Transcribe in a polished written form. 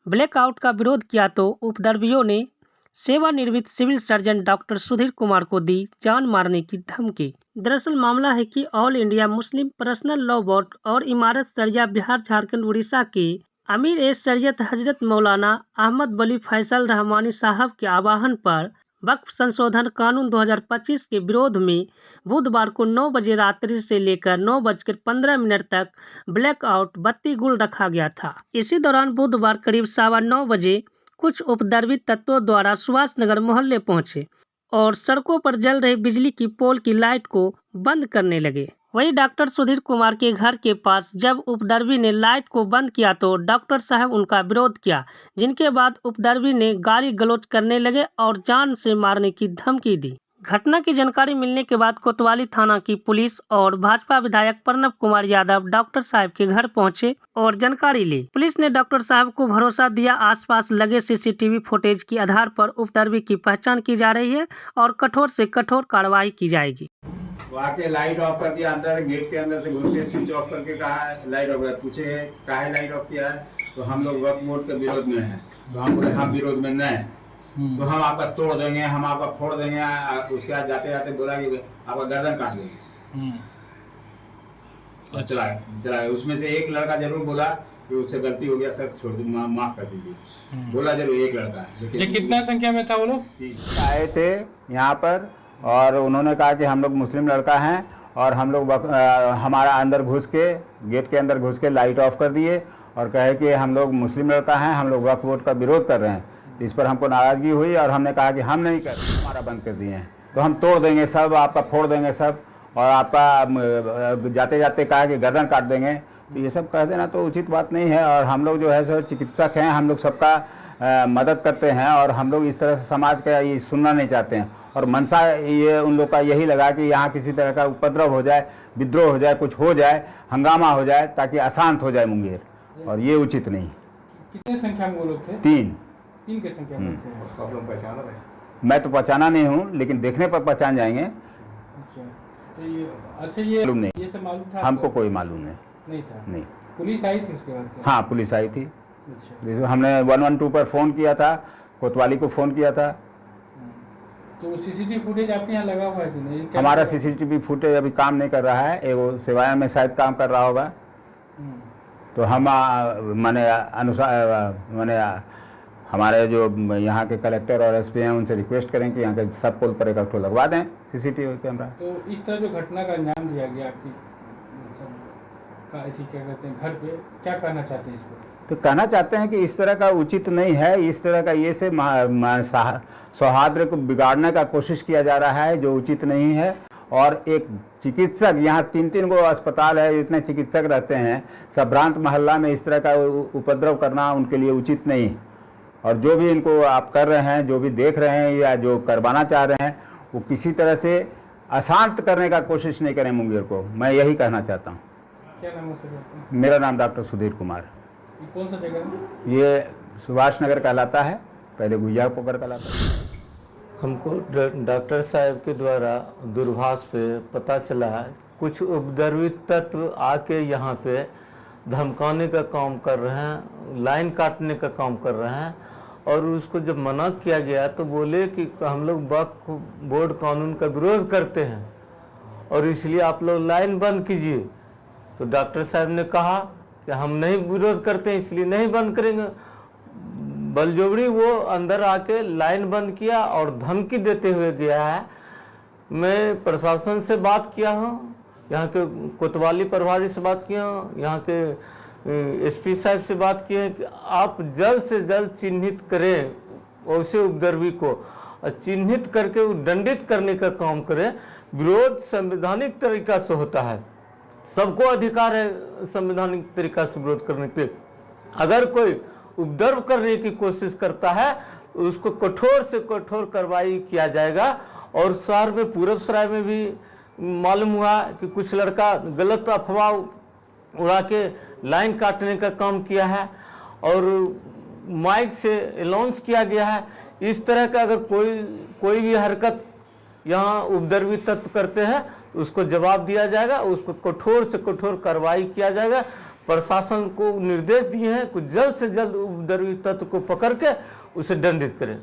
Blackout का विरोध किया तो उपद्रवियों ने सेवानिवृत्त civil surgeon doctor Sudhir Kumar को दी जान मारने की धमकी। दरअसल मामला है कि all India Muslim personal law board और इमारत शरिया बिहार झारखंड उड़ीसा के अमीर ए शरीयत हजरत मौलाना अहमद वली फैसल रहमानी साहब के आह्वान पर वक्फ संशोधन कानून 2025 के विरोध में बुधवार को 9 बजे रात्रि से लेकर 9:15 तक ब्लैकआउट बत्ती गुल रखा गया था। इसी दौरान बुधवार करीब 9:15 बजे कुछ उपद्रवी तत्वों द्वारा सुभाष नगर मोहल्ले पहुंचे और सड़कों पर जल रही बिजली की पोल की लाइट को बंद करने लगे। वहीं डॉक्टर सुधीर कुमार के घर के पास जब उपद्रवी ने लाइट को बंद किया तो डॉक्टर साहब उनका विरोध किया, जिनके बाद उपद्रवी ने गाली गलौज करने लगे और जान से मारने की धमकी दी। घटना की जानकारी मिलने के बाद कोतवाली थाना की पुलिस और भाजपा विधायक प्रणव कुमार यादव डॉक्टर साहब के घर पहुंचे और जानकारी ली। पुलिस ने डॉक्टर साहब को भरोसा दिया आसपास लगे सीसीटीवी फुटेज के आधार पर उपद्रवी की पहचान की जा रही है और कठोर से कठोर कार्रवाई की जाएगी। आके लाइट ऑफ कर दिया, अंदर गेट के अंदर से घुस के स्विच ऑफ करके कहा लाइट ऑफ किया। पूछे काहे लाइट ऑफ किया है, तो हम लोग वक्फ बोर्ड के विरोध में हैं। तो हम बोले हम विरोध में नहीं, तो हम आपका तोड़ देंगे, हम आपका फोड़ देंगे। उसके बाद जाते जाते बोला कि आपका गर्दन काट देंगे। चला उसमें से एक लड़का जरूर बोला कि उससे गलती हो गया सर, छोड़ दो, माफ कर दीजिए। बोला जरूर एक लड़का। जी कितना संख्या में था वो लोग? आए थे यहाँ पर और उन्होंने कहा कि हम लोग मुस्लिम लड़का हैं और हम लोग हमारा अंदर घुस के गेट के अंदर घुस के लाइट ऑफ कर दिए और कहे कि हम लोग मुस्लिम लड़का हैं, हम लोग वक्फ बोर्ड का विरोध कर रहे हैं। इस पर हमको नाराज़गी हुई और हमने कहा कि हम नहीं कर, हमारा बंद कर दिए हैं तो हम तोड़ देंगे सब, आपका फोड़ देंगे सब, और आपका जाते जाते कहा कि गर्दन काट देंगे। तो ये सब कह देना तो उचित बात नहीं है। और हम लोग जो है सो चिकित्सक हैं, हम लोग सबका मदद करते हैं और हम लोग इस तरह से समाज का ये सुनना नहीं चाहते हैं। और मनसा ये उन लोग का यही लगा कि यहाँ किसी तरह का उपद्रव हो जाए, विद्रोह हो जाए, कुछ हो जाए, हंगामा हो जाए ताकि अशांत हो जाए मुंगेर, और ये उचित नहीं। कितने संख्या में वो लोग थे? तीन की संख्या में थे। उसको आप लोग पहचाना है? मैं तो पहचाना नहीं हूँ, लेकिन देखने पर पहचान जाएंगे। अच्छा ये मालूम नहीं, ये सब मालूम था हमको कोई मालूम नहीं था। नहीं। पुलिस आई थी उसके बाद? हाँ पुलिस आई थी। अच्छा। हमने 112 पर फ़ोन किया था, कोतवाली को फ़ोन किया था। तो सीसीटीवी फुटेज आपके यहाँ लगा हुआ है कि नहीं? हमारा सीसीटीवी फुटेज अभी काम नहीं कर रहा है, वो सेवाएं में शायद काम कर रहा होगा। तो हम मैंने हमारे जो यहाँ के कलेक्टर और एसपी हैं उनसे रिक्वेस्ट करें कि यहाँ के सब पुल पर एक लगवा दें सीसीटीवी कैमरा। तो इस तरह जो घटना का अंजाम दिया गया आपकी क्या कहते हैं घर पे, क्या कहना चाहते हैं इस पर? तो कहना चाहते हैं कि इस तरह का उचित नहीं है, इस तरह का ये से सौहार्द को बिगाड़ने का कोशिश किया जा रहा है जो उचित नहीं है। और एक चिकित्सक, यहाँ 3-3 गो अस्पताल है, इतने चिकित्सक रहते हैं, संभ्रांत मोहल्ला में इस तरह का उपद्रव करना उनके लिए उचित नहीं। और जो भी इनको आप कर रहे हैं, जो भी देख रहे हैं या जो करवाना चाह रहे हैं, वो किसी तरह से अशांत करने का कोशिश नहीं करें मुंगेर को, मैं यही कहना चाहता हूँ। क्या नाम है सर? मेरा नाम डॉक्टर सुधीर कुमार। कौन सा जगह है? ये सुभाष नगर कहलाता है, पहले गुजिया पोखर कहलाता है। हमको डॉक्टर साहब के द्वारा दूरभाष पे पता चला है कुछ उपद्रवी तत्व आके यहाँ पे धमकाने का काम कर रहे हैं, लाइन काटने का काम कर रहे हैं। और उसको जब मना किया गया तो बोले कि हम लोग वक्फ बोर्ड कानून का विरोध करते हैं और इसलिए आप लोग लाइन बंद कीजिए। तो डॉक्टर साहब ने कहा कि हम नहीं विरोध करते हैं इसलिए नहीं बंद करेंगे। बलजोबड़ी वो अंदर आके लाइन बंद किया और धमकी देते हुए गया है। मैं प्रशासन से बात किया हूँ, यहाँ के कोतवाली प्रभारी से बात किया हूँ, यहाँ के एसपी साहब से बात किए हैं कि आप जल्द से जल्द चिन्हित करें वैसे उपद्रवी को और चिन्हित करके दंडित करने का काम करें। विरोध संवैधानिक तरीका से होता है, सबको अधिकार है संवैधानिक तरीका से विरोध करने के लिए। अगर कोई उपद्रव करने की कोशिश करता है तो उसको कठोर से कठोर कार्रवाई किया जाएगा। और शहर में पूरब सराय में भी मालूम हुआ कि कुछ लड़का गलत अफवाह उड़ा के लाइन काटने का काम किया है और माइक से अनाउंस किया गया है। इस तरह का अगर कोई भी हरकत यहाँ उपद्रवी तत्व करते हैं तो उसको जवाब दिया जाएगा, उसको कठोर से कठोर कार्रवाई किया जाएगा। प्रशासन को निर्देश दिए हैं कुछ जल्द से जल्द उपद्रवी तत्व को पकड़ के उसे दंडित करें।